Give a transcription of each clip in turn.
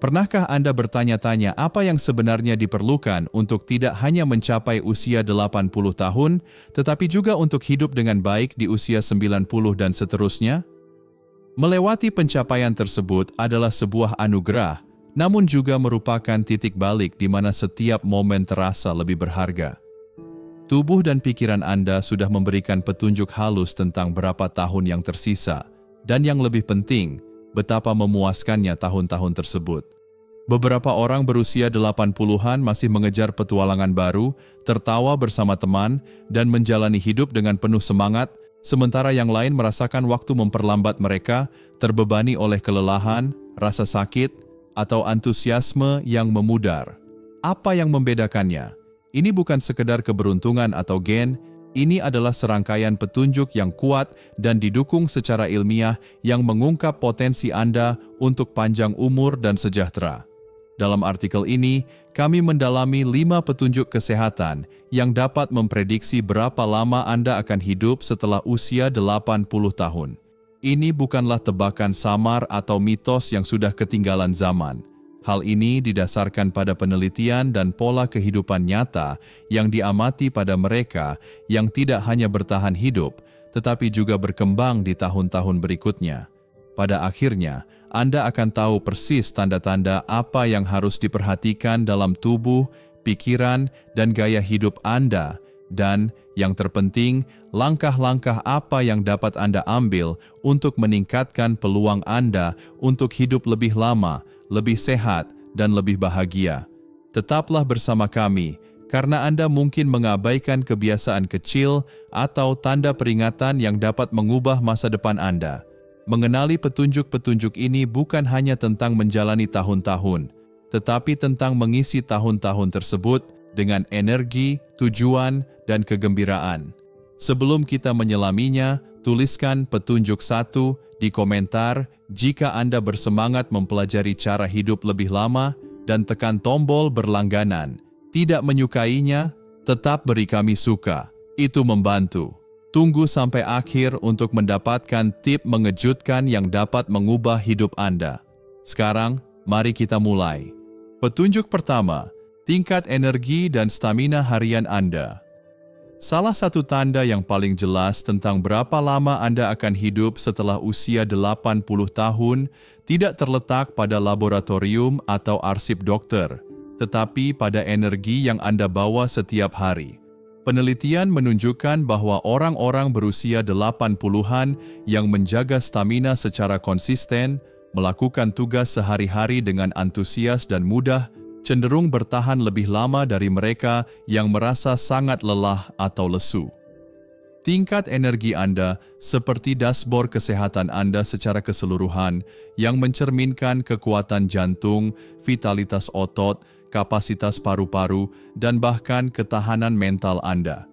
Pernahkah Anda bertanya-tanya apa yang sebenarnya diperlukan untuk tidak hanya mencapai usia 80 tahun, tetapi juga untuk hidup dengan baik di usia 90 dan seterusnya? Melewati pencapaian tersebut adalah sebuah anugerah, namun juga merupakan titik balik di mana setiap momen terasa lebih berharga. Tubuh dan pikiran Anda sudah memberikan petunjuk halus tentang berapa tahun yang tersisa, dan yang lebih penting, betapa memuaskannya tahun-tahun tersebut. Beberapa orang berusia 80-an masih mengejar petualangan baru, tertawa bersama teman, dan menjalani hidup dengan penuh semangat, sementara yang lain merasakan waktu memperlambat mereka, terbebani oleh kelelahan, rasa sakit, atau antusiasme yang memudar. Apa yang membedakannya? Ini bukan sekedar keberuntungan atau gen, ini adalah serangkaian petunjuk yang kuat dan didukung secara ilmiah yang mengungkap potensi Anda untuk panjang umur dan sejahtera. Dalam artikel ini, kami mendalami 5 petunjuk kesehatan yang dapat memprediksi berapa lama Anda akan hidup setelah usia 80 tahun. Ini bukanlah tebakan samar atau mitos yang sudah ketinggalan zaman. Hal ini didasarkan pada penelitian dan pola kehidupan nyata yang diamati pada mereka yang tidak hanya bertahan hidup, tetapi juga berkembang di tahun-tahun berikutnya. Pada akhirnya, Anda akan tahu persis tanda-tanda apa yang harus diperhatikan dalam tubuh, pikiran, dan gaya hidup Anda, dan yang terpenting, langkah-langkah apa yang dapat Anda ambil untuk meningkatkan peluang Anda untuk hidup lebih lama, lebih sehat, dan lebih bahagia. Tetaplah bersama kami, karena Anda mungkin mengabaikan kebiasaan kecil atau tanda peringatan yang dapat mengubah masa depan Anda. Mengenali petunjuk-petunjuk ini bukan hanya tentang menjalani tahun-tahun, tetapi tentang mengisi tahun-tahun tersebut dengan energi, tujuan, dan kegembiraan. Sebelum kita menyelaminya, tuliskan petunjuk 1 di komentar jika Anda bersemangat mempelajari cara hidup lebih lama dan tekan tombol berlangganan. Tidak menyukainya, tetap beri kami suka. Itu membantu. Tunggu sampai akhir untuk mendapatkan tip mengejutkan yang dapat mengubah hidup Anda. Sekarang, mari kita mulai. Petunjuk pertama, tingkat energi dan stamina harian Anda. Salah satu tanda yang paling jelas tentang berapa lama Anda akan hidup setelah usia 80 tahun tidak terletak pada laboratorium atau arsip dokter, tetapi pada energi yang Anda bawa setiap hari. Penelitian menunjukkan bahwa orang-orang berusia 80-an yang menjaga stamina secara konsisten, melakukan tugas sehari-hari dengan antusias dan mudah, cenderung bertahan lebih lama dari mereka yang merasa sangat lelah atau lesu. Tingkat energi Anda seperti dashboard kesehatan Anda secara keseluruhan yang mencerminkan kekuatan jantung, vitalitas otot, kapasitas paru-paru, dan bahkan ketahanan mental Anda.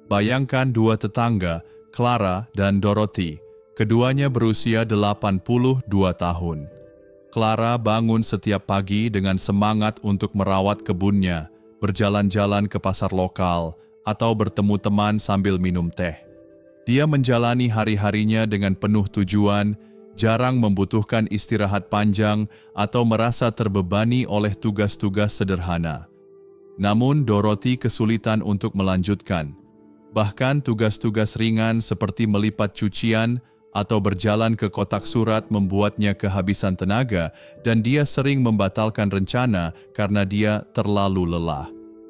Bayangkan dua tetangga, Clara dan Dorothy. Keduanya berusia 82 tahun. Clara bangun setiap pagi dengan semangat untuk merawat kebunnya, berjalan-jalan ke pasar lokal, atau bertemu teman sambil minum teh. Dia menjalani hari-harinya dengan penuh tujuan, jarang membutuhkan istirahat panjang atau merasa terbebani oleh tugas-tugas sederhana. Namun Dorothy kesulitan untuk melanjutkan. Bahkan tugas-tugas ringan seperti melipat cucian atau berjalan ke kotak surat membuatnya kehabisan tenaga dan dia sering membatalkan rencana karena dia terlalu lelah.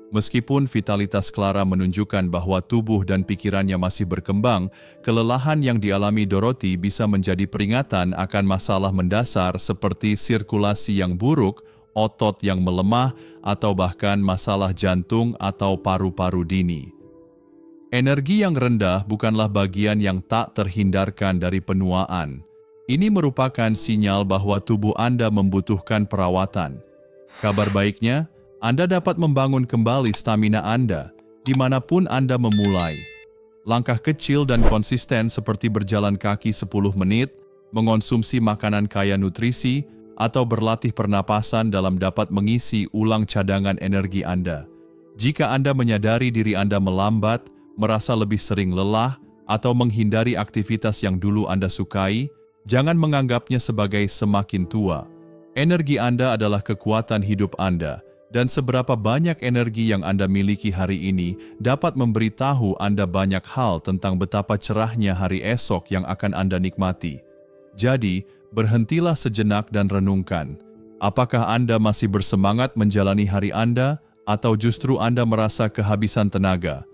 Meskipun vitalitas Clara menunjukkan bahwa tubuh dan pikirannya masih berkembang, kelelahan yang dialami Dorothy bisa menjadi peringatan akan masalah mendasar seperti sirkulasi yang buruk, otot yang melemah, atau bahkan masalah jantung atau paru-paru dini. Energi yang rendah bukanlah bagian yang tak terhindarkan dari penuaan. Ini merupakan sinyal bahwa tubuh Anda membutuhkan perawatan. Kabar baiknya, Anda dapat membangun kembali stamina Anda dimanapun Anda memulai. Langkah kecil dan konsisten seperti berjalan kaki 10 menit, mengonsumsi makanan kaya nutrisi, atau berlatih pernapasan dalam dapat mengisi ulang cadangan energi Anda. Jika Anda menyadari diri Anda melambat, merasa lebih sering lelah, atau menghindari aktivitas yang dulu Anda sukai, jangan menganggapnya sebagai semakin tua. Energi Anda adalah kekuatan hidup Anda, dan seberapa banyak energi yang Anda miliki hari ini dapat memberitahu Anda banyak hal tentang betapa cerahnya hari esok yang akan Anda nikmati. Jadi, berhentilah sejenak dan renungkan. Apakah Anda masih bersemangat menjalani hari Anda, atau justru Anda merasa kehabisan tenaga?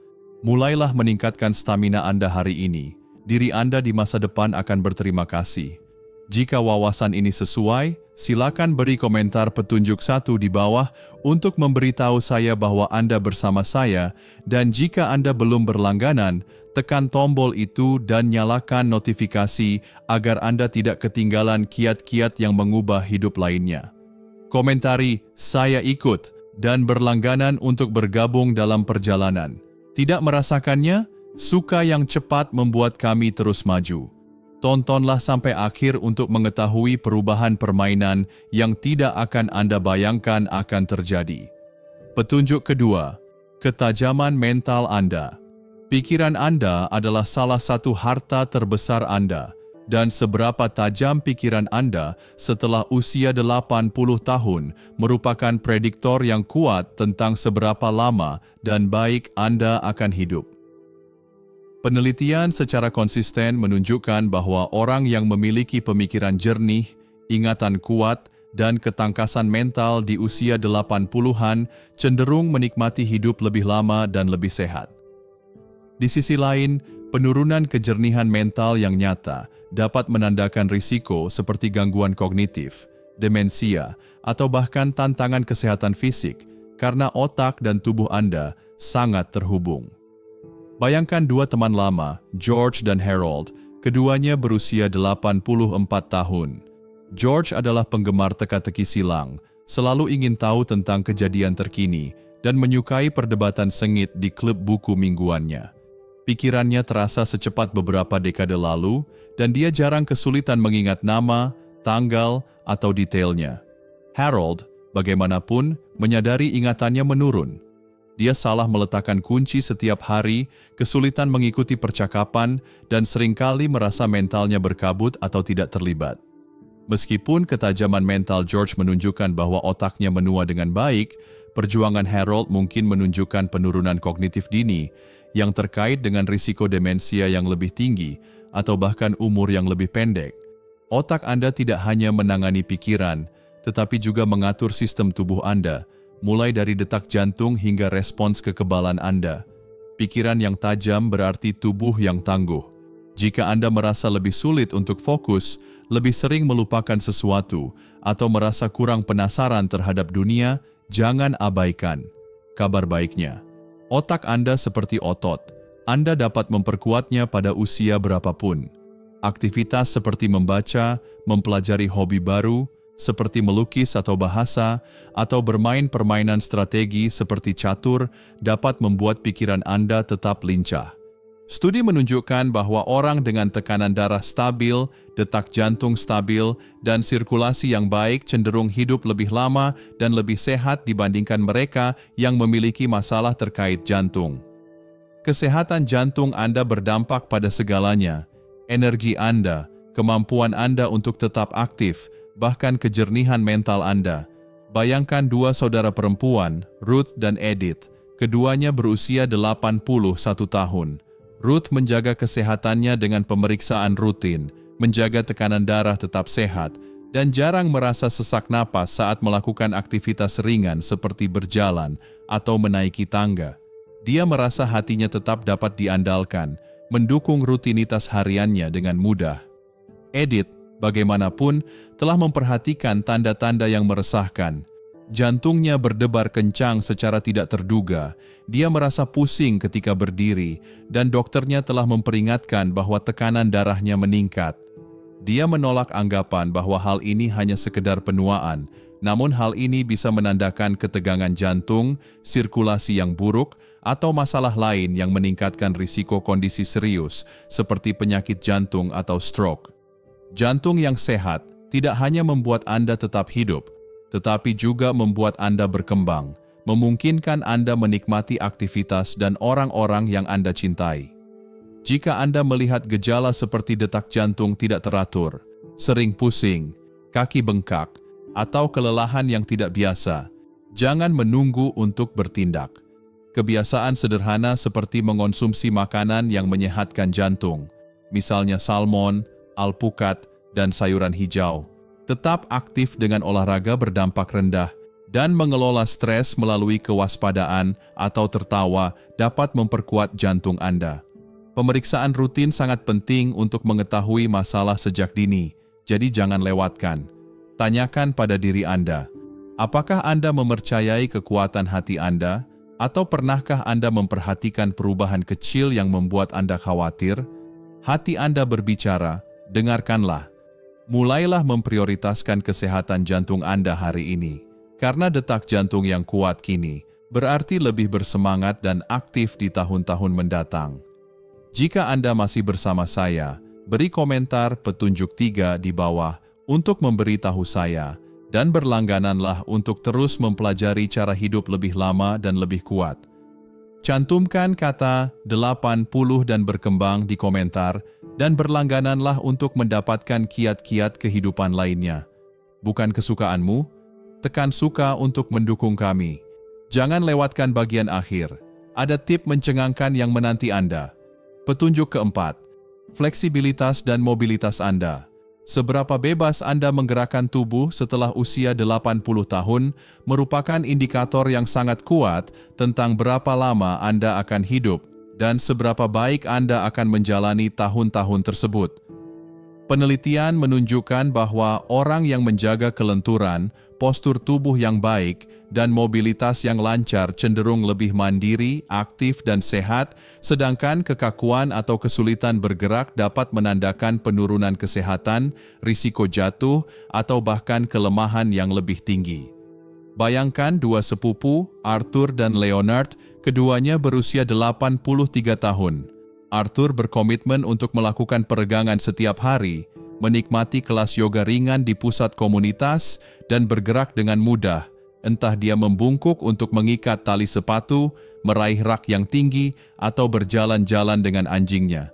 Mulailah meningkatkan stamina Anda hari ini. Diri Anda di masa depan akan berterima kasih. Jika wawasan ini sesuai, silakan beri komentar petunjuk 1 di bawah untuk memberitahu saya bahwa Anda bersama saya, dan jika Anda belum berlangganan, tekan tombol itu dan nyalakan notifikasi agar Anda tidak ketinggalan kiat-kiat yang mengubah hidup lainnya. Komentari, saya ikut, dan berlangganan untuk bergabung dalam perjalanan. Tidak merasakannya? Suka yang cepat membuat kami terus maju. Tontonlah sampai akhir untuk mengetahui perubahan permainan yang tidak akan Anda bayangkan akan terjadi. Petunjuk kedua, ketajaman mental Anda. Pikiran Anda adalah salah satu harta terbesar Anda, dan seberapa tajam pikiran Anda setelah usia 80 tahun merupakan prediktor yang kuat tentang seberapa lama dan baik Anda akan hidup. Penelitian secara konsisten menunjukkan bahwa orang yang memiliki pemikiran jernih, ingatan kuat, dan ketangkasan mental di usia 80-an cenderung menikmati hidup lebih lama dan lebih sehat. Di sisi lain, penurunan kejernihan mental yang nyata dapat menandakan risiko seperti gangguan kognitif, demensia, atau bahkan tantangan kesehatan fisik karena otak dan tubuh Anda sangat terhubung. Bayangkan dua teman lama, George dan Harold, keduanya berusia 84 tahun. George adalah penggemar teka-teki silang, selalu ingin tahu tentang kejadian terkini, dan menyukai perdebatan sengit di klub buku mingguannya. Pikirannya terasa secepat beberapa dekade lalu, dan dia jarang kesulitan mengingat nama, tanggal, atau detailnya. Harold, bagaimanapun, menyadari ingatannya menurun. Dia salah meletakkan kunci setiap hari, kesulitan mengikuti percakapan, dan seringkali merasa mentalnya berkabut atau tidak terlibat. Meskipun ketajaman mental George menunjukkan bahwa otaknya menua dengan baik, perjuangan Harold mungkin menunjukkan penurunan kognitif dini yang terkait dengan risiko demensia yang lebih tinggi atau bahkan umur yang lebih pendek. Otak Anda tidak hanya menangani pikiran, tetapi juga mengatur sistem tubuh Anda, mulai dari detak jantung hingga respons kekebalan Anda. Pikiran yang tajam berarti tubuh yang tangguh. Jika Anda merasa lebih sulit untuk fokus, lebih sering melupakan sesuatu, atau merasa kurang penasaran terhadap dunia, jangan abaikan. Kabar baiknya, otak Anda seperti otot. Anda dapat memperkuatnya pada usia berapapun. Aktivitas seperti membaca, mempelajari hobi baru, seperti melukis atau bahasa, atau bermain permainan strategi seperti catur dapat membuat pikiran Anda tetap lincah. Studi menunjukkan bahwa orang dengan tekanan darah stabil, detak jantung stabil, dan sirkulasi yang baik cenderung hidup lebih lama dan lebih sehat dibandingkan mereka yang memiliki masalah terkait jantung. Kesehatan jantung Anda berdampak pada segalanya, energi Anda, kemampuan Anda untuk tetap aktif, bahkan kejernihan mental Anda. Bayangkan dua saudara perempuan, Ruth dan Edith. Keduanya berusia 81 tahun. Ruth menjaga kesehatannya dengan pemeriksaan rutin, menjaga tekanan darah tetap sehat, dan jarang merasa sesak napas saat melakukan aktivitas ringan seperti berjalan atau menaiki tangga. Dia merasa hatinya tetap dapat diandalkan, mendukung rutinitas hariannya dengan mudah. Edith, bagaimanapun, telah memperhatikan tanda-tanda yang meresahkan. Jantungnya berdebar kencang secara tidak terduga, dia merasa pusing ketika berdiri, dan dokternya telah memperingatkan bahwa tekanan darahnya meningkat. Dia menolak anggapan bahwa hal ini hanya sekedar penuaan, namun hal ini bisa menandakan ketegangan jantung, sirkulasi yang buruk, atau masalah lain yang meningkatkan risiko kondisi serius seperti penyakit jantung atau stroke. Jantung yang sehat tidak hanya membuat Anda tetap hidup, tetapi juga membuat Anda berkembang, memungkinkan Anda menikmati aktivitas dan orang-orang yang Anda cintai. Jika Anda melihat gejala seperti detak jantung tidak teratur, sering pusing, kaki bengkak, atau kelelahan yang tidak biasa, jangan menunggu untuk bertindak. Kebiasaan sederhana seperti mengonsumsi makanan yang menyehatkan jantung, misalnya salmon, alpukat, dan sayuran hijau. Tetap aktif dengan olahraga berdampak rendah, dan mengelola stres melalui kewaspadaan atau tertawa dapat memperkuat jantung Anda. Pemeriksaan rutin sangat penting untuk mengetahui masalah sejak dini, jadi jangan lewatkan. Tanyakan pada diri Anda, apakah Anda mempercayai kekuatan hati Anda, atau pernahkah Anda memperhatikan perubahan kecil yang membuat Anda khawatir? Hati Anda berbicara, dengarkanlah. Mulailah memprioritaskan kesehatan jantung Anda hari ini. Karena detak jantung yang kuat kini, berarti lebih bersemangat dan aktif di tahun-tahun mendatang. Jika Anda masih bersama saya, beri komentar petunjuk 3 di bawah untuk memberitahu saya, dan berlanggananlah untuk terus mempelajari cara hidup lebih lama dan lebih kuat. Cantumkan kata 80 dan berkembang di komentar, dan berlanggananlah untuk mendapatkan kiat-kiat kehidupan lainnya. Bukan kesukaanmu? Tekan suka untuk mendukung kami. Jangan lewatkan bagian akhir. Ada tip mencengangkan yang menanti Anda. Petunjuk keempat, fleksibilitas dan mobilitas Anda. Seberapa bebas Anda menggerakkan tubuh setelah usia 80 tahun merupakan indikator yang sangat kuat tentang berapa lama Anda akan hidup dan seberapa baik Anda akan menjalani tahun-tahun tersebut. Penelitian menunjukkan bahwa orang yang menjaga kelenturan, postur tubuh yang baik, dan mobilitas yang lancar cenderung lebih mandiri, aktif, dan sehat, sedangkan kekakuan atau kesulitan bergerak dapat menandakan penurunan kesehatan, risiko jatuh, atau bahkan kelemahan yang lebih tinggi. Bayangkan dua sepupu, Arthur dan Leonard, keduanya berusia 83 tahun. Arthur berkomitmen untuk melakukan peregangan setiap hari, menikmati kelas yoga ringan di pusat komunitas, dan bergerak dengan mudah, entah dia membungkuk untuk mengikat tali sepatu, meraih rak yang tinggi, atau berjalan-jalan dengan anjingnya.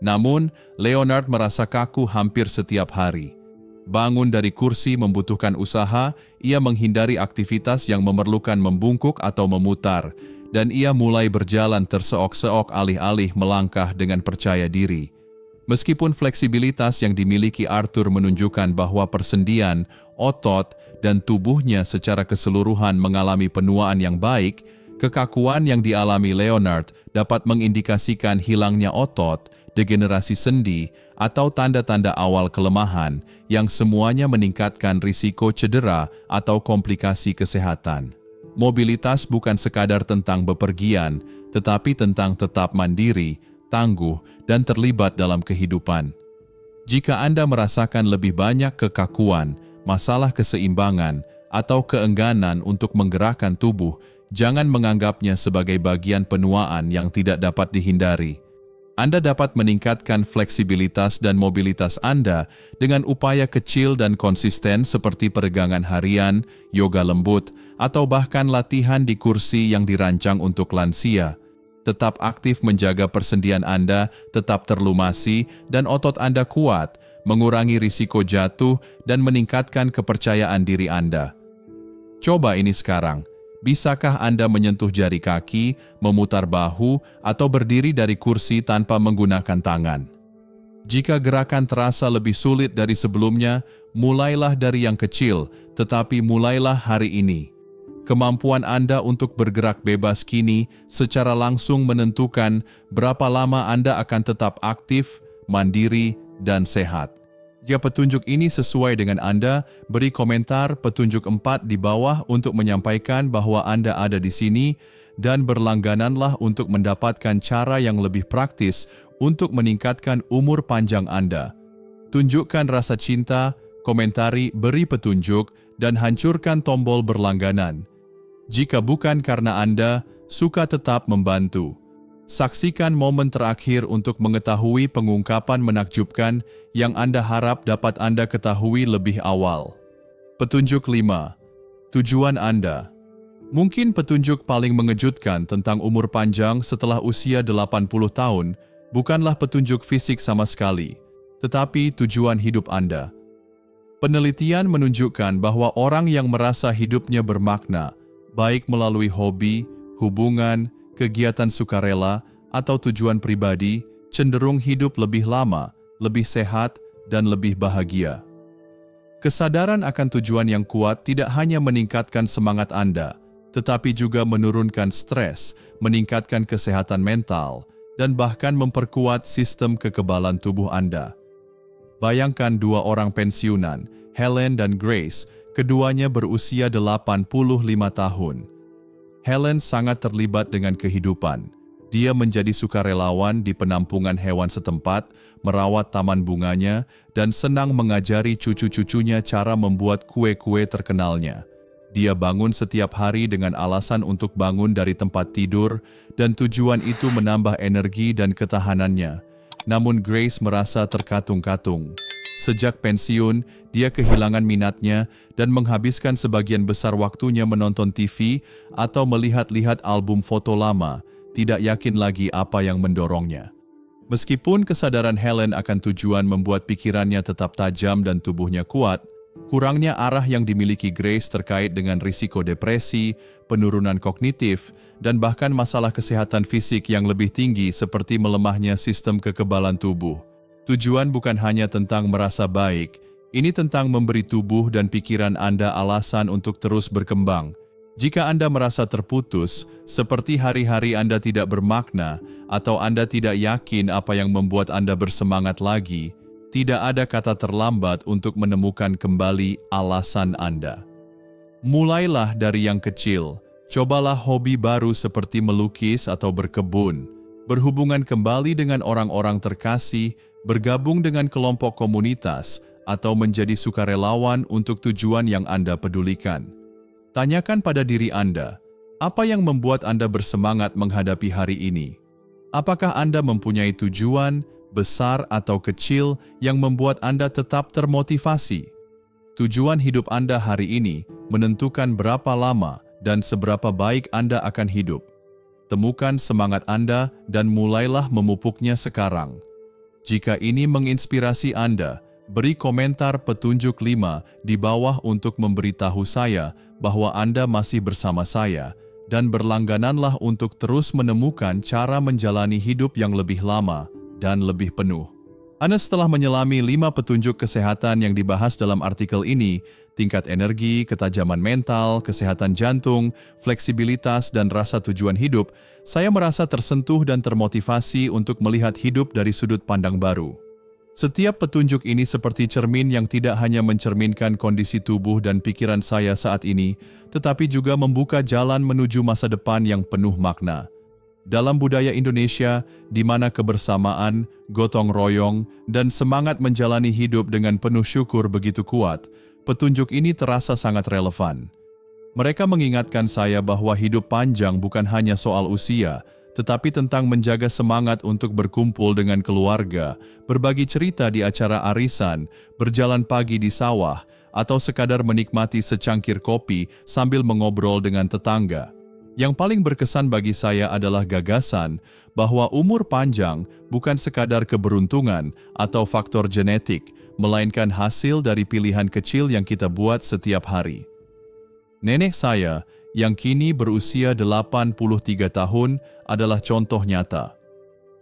Namun, Leonard merasa kaku hampir setiap hari. Bangun dari kursi membutuhkan usaha, ia menghindari aktivitas yang memerlukan membungkuk atau memutar, dan ia mulai berjalan terseok-seok alih-alih melangkah dengan percaya diri. Meskipun fleksibilitas yang dimiliki Arthur menunjukkan bahwa persendian, otot, dan tubuhnya secara keseluruhan mengalami penuaan yang baik, kekakuan yang dialami Leonard dapat mengindikasikan hilangnya otot, degenerasi sendi, atau tanda-tanda awal kelemahan yang semuanya meningkatkan risiko cedera atau komplikasi kesehatan. Mobilitas bukan sekadar tentang bepergian, tetapi tentang tetap mandiri, tangguh, dan terlibat dalam kehidupan. Jika Anda merasakan lebih banyak kekakuan, masalah keseimbangan, atau keengganan untuk menggerakkan tubuh, jangan menganggapnya sebagai bagian penuaan yang tidak dapat dihindari. Anda dapat meningkatkan fleksibilitas dan mobilitas Anda dengan upaya kecil dan konsisten seperti peregangan harian, yoga lembut, atau bahkan latihan di kursi yang dirancang untuk lansia. Tetap aktif menjaga persendian Anda tetap terlumasi dan otot Anda kuat, mengurangi risiko jatuh dan meningkatkan kepercayaan diri Anda. Coba ini sekarang. Bisakah Anda menyentuh jari kaki, memutar bahu, atau berdiri dari kursi tanpa menggunakan tangan? Jika gerakan terasa lebih sulit dari sebelumnya, mulailah dari yang kecil, tetapi mulailah hari ini. Kemampuan Anda untuk bergerak bebas kini secara langsung menentukan berapa lama Anda akan tetap aktif, mandiri, dan sehat. Jika petunjuk ini sesuai dengan Anda, beri komentar petunjuk 4 di bawah untuk menyampaikan bahwa Anda ada di sini dan berlanggananlah untuk mendapatkan cara yang lebih praktis untuk meningkatkan umur panjang Anda. Tunjukkan rasa cinta, komentari, beri petunjuk, dan hancurkan tombol berlangganan. Jika bukan karena Anda, suka tetap membantu. Saksikan momen terakhir untuk mengetahui pengungkapan menakjubkan yang Anda harap dapat Anda ketahui lebih awal. Petunjuk 5. Tujuan Anda. Mungkin petunjuk paling mengejutkan tentang umur panjang setelah usia 80 tahun bukanlah petunjuk fisik sama sekali, tetapi tujuan hidup Anda. Penelitian menunjukkan bahwa orang yang merasa hidupnya bermakna, baik melalui hobi, hubungan, kegiatan sukarela, atau tujuan pribadi, cenderung hidup lebih lama, lebih sehat, dan lebih bahagia. Kesadaran akan tujuan yang kuat tidak hanya meningkatkan semangat Anda, tetapi juga menurunkan stres, meningkatkan kesehatan mental, dan bahkan memperkuat sistem kekebalan tubuh Anda. Bayangkan dua orang pensiunan, Helen dan Grace, keduanya berusia 85 tahun. Helen sangat terlibat dengan kehidupan. Dia menjadi sukarelawan di penampungan hewan setempat, merawat taman bunganya, dan senang mengajari cucu-cucunya cara membuat kue-kue terkenalnya. Dia bangun setiap hari dengan alasan untuk bangun dari tempat tidur, dan tujuan itu menambah energi dan ketahanannya. Namun Grace merasa terkatung-katung. Sejak pensiun, dia kehilangan minatnya dan menghabiskan sebagian besar waktunya menonton TV atau melihat-lihat album foto lama, tidak yakin lagi apa yang mendorongnya. Meskipun kesadaran Helen akan tujuan membuat pikirannya tetap tajam dan tubuhnya kuat, kurangnya arah yang dimiliki Grace terkait dengan risiko depresi, penurunan kognitif, dan bahkan masalah kesehatan fisik yang lebih tinggi seperti melemahnya sistem kekebalan tubuh. Tujuan bukan hanya tentang merasa baik, ini tentang memberi tubuh dan pikiran Anda alasan untuk terus berkembang. Jika Anda merasa terputus, seperti hari-hari Anda tidak bermakna, atau Anda tidak yakin apa yang membuat Anda bersemangat lagi, tidak ada kata terlambat untuk menemukan kembali alasan Anda. Mulailah dari yang kecil, cobalah hobi baru seperti melukis atau berkebun, berhubungan kembali dengan orang-orang terkasih, bergabung dengan kelompok komunitas, atau menjadi sukarelawan untuk tujuan yang Anda pedulikan. Tanyakan pada diri Anda, apa yang membuat Anda bersemangat menghadapi hari ini? Apakah Anda mempunyai tujuan, besar atau kecil, yang membuat Anda tetap termotivasi? Tujuan hidup Anda hari ini menentukan berapa lama dan seberapa baik Anda akan hidup. Temukan semangat Anda dan mulailah memupuknya sekarang. Jika ini menginspirasi Anda, beri komentar petunjuk 5 di bawah untuk memberitahu saya bahwa Anda masih bersama saya, dan berlanggananlah untuk terus menemukan cara menjalani hidup yang lebih lama dan lebih penuh. Anda setelah menyelami 5 petunjuk kesehatan yang dibahas dalam artikel ini, tingkat energi, ketajaman mental, kesehatan jantung, fleksibilitas, dan rasa tujuan hidup, saya merasa tersentuh dan termotivasi untuk melihat hidup dari sudut pandang baru. Setiap petunjuk ini seperti cermin yang tidak hanya mencerminkan kondisi tubuh dan pikiran saya saat ini, tetapi juga membuka jalan menuju masa depan yang penuh makna. Dalam budaya Indonesia, di mana kebersamaan, gotong royong, dan semangat menjalani hidup dengan penuh syukur begitu kuat, petunjuk ini terasa sangat relevan. Mereka mengingatkan saya bahwa hidup panjang bukan hanya soal usia, tetapi tentang menjaga semangat untuk berkumpul dengan keluarga, berbagi cerita di acara arisan, berjalan pagi di sawah, atau sekadar menikmati secangkir kopi sambil mengobrol dengan tetangga. Yang paling berkesan bagi saya adalah gagasan bahwa umur panjang bukan sekadar keberuntungan atau faktor genetik, melainkan hasil dari pilihan kecil yang kita buat setiap hari. Nenek saya, yang kini berusia 83 tahun, adalah contoh nyata.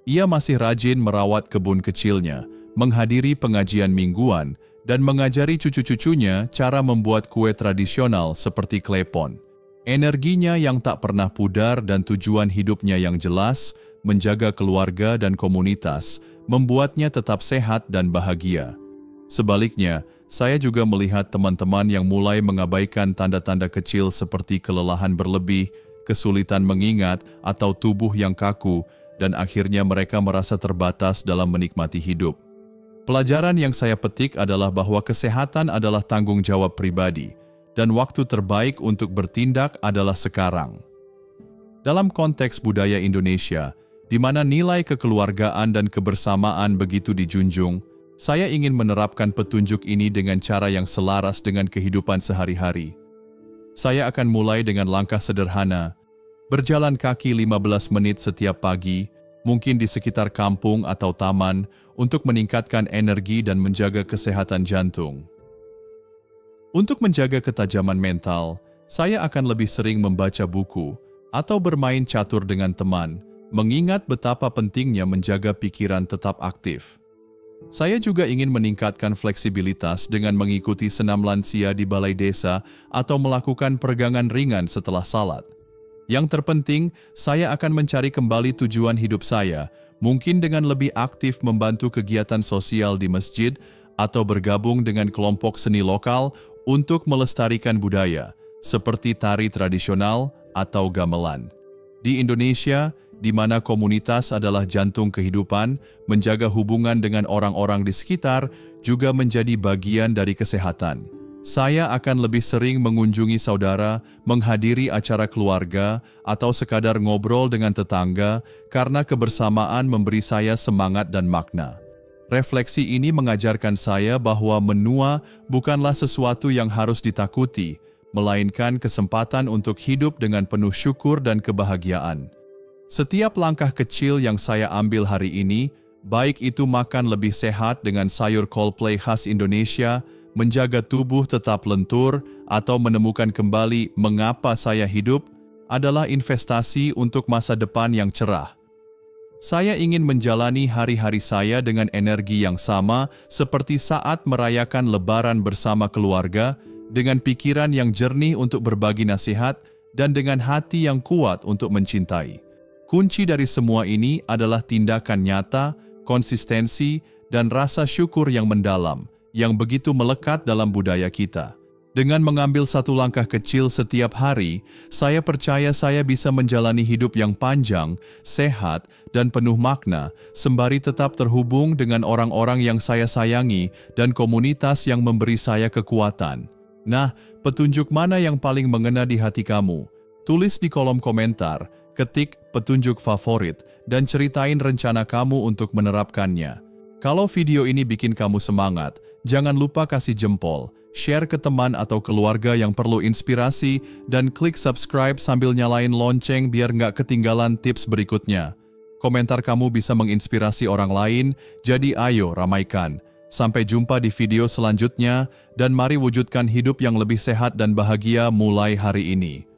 Ia masih rajin merawat kebun kecilnya, menghadiri pengajian mingguan, dan mengajari cucu-cucunya cara membuat kue tradisional seperti klepon. Energinya yang tak pernah pudar dan tujuan hidupnya yang jelas, menjaga keluarga dan komunitas, membuatnya tetap sehat dan bahagia. Sebaliknya, saya juga melihat teman-teman yang mulai mengabaikan tanda-tanda kecil seperti kelelahan berlebih, kesulitan mengingat, atau tubuh yang kaku, dan akhirnya mereka merasa terbatas dalam menikmati hidup. Pelajaran yang saya petik adalah bahwa kesehatan adalah tanggung jawab pribadi, dan waktu terbaik untuk bertindak adalah sekarang. Dalam konteks budaya Indonesia, di mana nilai kekeluargaan dan kebersamaan begitu dijunjung, saya ingin menerapkan petunjuk ini dengan cara yang selaras dengan kehidupan sehari-hari. Saya akan mulai dengan langkah sederhana, berjalan kaki 15 menit setiap pagi, mungkin di sekitar kampung atau taman, untuk meningkatkan energi dan menjaga kesehatan jantung. Untuk menjaga ketajaman mental, saya akan lebih sering membaca buku atau bermain catur dengan teman, mengingat betapa pentingnya menjaga pikiran tetap aktif. Saya juga ingin meningkatkan fleksibilitas dengan mengikuti senam lansia di balai desa atau melakukan peregangan ringan setelah salat. Yang terpenting, saya akan mencari kembali tujuan hidup saya, mungkin dengan lebih aktif membantu kegiatan sosial di masjid atau bergabung dengan kelompok seni lokal untuk melestarikan budaya, seperti tari tradisional atau gamelan. Di Indonesia, di mana komunitas adalah jantung kehidupan, menjaga hubungan dengan orang-orang di sekitar juga menjadi bagian dari kesehatan. Saya akan lebih sering mengunjungi saudara, menghadiri acara keluarga, atau sekadar ngobrol dengan tetangga karena kebersamaan memberi saya semangat dan makna. Refleksi ini mengajarkan saya bahwa menua bukanlah sesuatu yang harus ditakuti, melainkan kesempatan untuk hidup dengan penuh syukur dan kebahagiaan. Setiap langkah kecil yang saya ambil hari ini, baik itu makan lebih sehat dengan sayur Coldplay khas Indonesia, menjaga tubuh tetap lentur, atau menemukan kembali mengapa saya hidup, adalah investasi untuk masa depan yang cerah. Saya ingin menjalani hari-hari saya dengan energi yang sama seperti saat merayakan Lebaran bersama keluarga, dengan pikiran yang jernih untuk berbagi nasihat, dan dengan hati yang kuat untuk mencintai. Kunci dari semua ini adalah tindakan nyata, konsistensi, dan rasa syukur yang mendalam, yang begitu melekat dalam budaya kita. Dengan mengambil satu langkah kecil setiap hari, saya percaya saya bisa menjalani hidup yang panjang, sehat, dan penuh makna, sembari tetap terhubung dengan orang-orang yang saya sayangi dan komunitas yang memberi saya kekuatan. Nah, petunjuk mana yang paling mengena di hati kamu? Tulis di kolom komentar, ketik petunjuk favorit, dan ceritain rencana kamu untuk menerapkannya. Kalau video ini bikin kamu semangat, jangan lupa kasih jempol, share ke teman atau keluarga yang perlu inspirasi, dan klik subscribe sambil nyalain lonceng biar nggak ketinggalan tips berikutnya. Komentar kamu bisa menginspirasi orang lain, jadi ayo ramaikan. Sampai jumpa di video selanjutnya, dan mari wujudkan hidup yang lebih sehat dan bahagia mulai hari ini.